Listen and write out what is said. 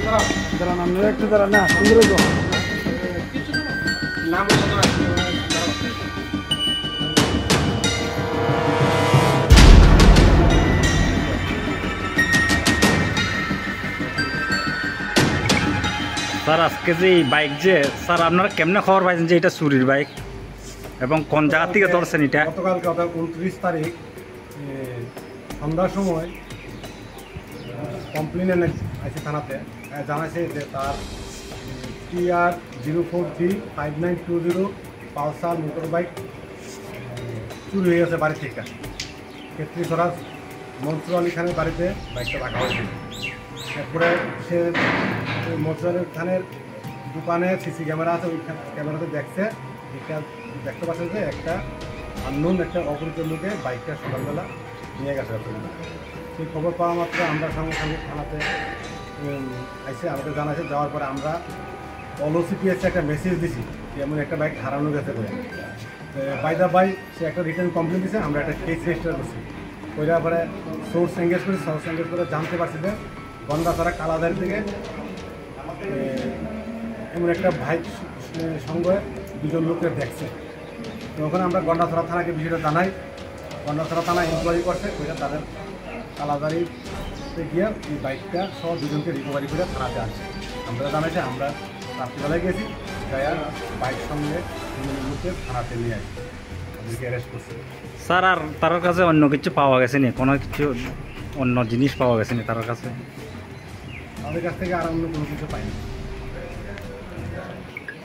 দাঁড়ান আপনারা একটু দাঁড়ান না সুন্দর তো স্যার আজকে যে এই বাইক যে স্যার আপনারা কেমনে খবর পাইছেন যে এটা চুরির বাইক এবং কোন জায়গা থেকে ধরছেন এটা? গতকালকে অর্থাৎ 29 তারিখ সন্ধ্যার সময় কমপ্লেন আছে থানাতে জানাইছে যে তার TR04D5920 পালসার মোটর বাইক চুরি হয়ে গেছে বাড়ি থেকে। ক্ষেত্রী স্বরাজ মনসুর আলী খানের বাড়িতে বাইকটা রাখা হয়েছিল। এরপরে সে মনসুর আলী খানের দোকানে সিসি ক্যামেরা আছে, ওই ক্যামেরাতে দেখতে পাচ্ছে যে একটা আননোন একটা অপরিচিত লোকে বাইকটা সকালবেলা নিয়ে গেছে। সেই খবর পাওয়া মাত্র আমরা সঙ্গে সঙ্গে থানাতে আইসে আমাদের জানাইছে। যাওয়ার পরে আমরা OCPS একটা মেসেজ দিছি যে এমন একটা বাইক হারানো গেছে বলে। বাই দা বাই সে একটা রিটার্ন কমপ্লেন দিয়েছে, আমরা একটা কেস রেজিস্টার করছি। ওইটার পরে সোর্স এঙ্গেজ করে জানতে পারছি যে গন্ডাছড়া কালাদারি থেকে এমন একটা বাইক সঙ্গে দুজন লোকের দেখছে। তো ওখানে আমরা গন্ডাছড়া থানাকে বিষয়টা জানাই। গন্ডাছড়া থানা ইনকোয়ারি করছে, ওইটা তাদের কালাদারিতে গিয়ে এই বাইকটা সহ দুজনকে রিকভারি করে থানাতে আসছে। আমরা জানাইছে আমরা রাত্রিবেলায় গেছি, যাইয়া বাইক সঙ্গে দুজনের লোককে থানাতে নিয়ে আসি, তাদেরকে অ্যারেস্ট করছি। স্যার আর তার কাছে অন্য কিছু পাওয়া গেছে নি? কোনো কিছু অন্য জিনিস পাওয়া গেছে নি তার কাছে? তাদের কাছ থেকে আর অন্য কোনো কিছু পাইনি।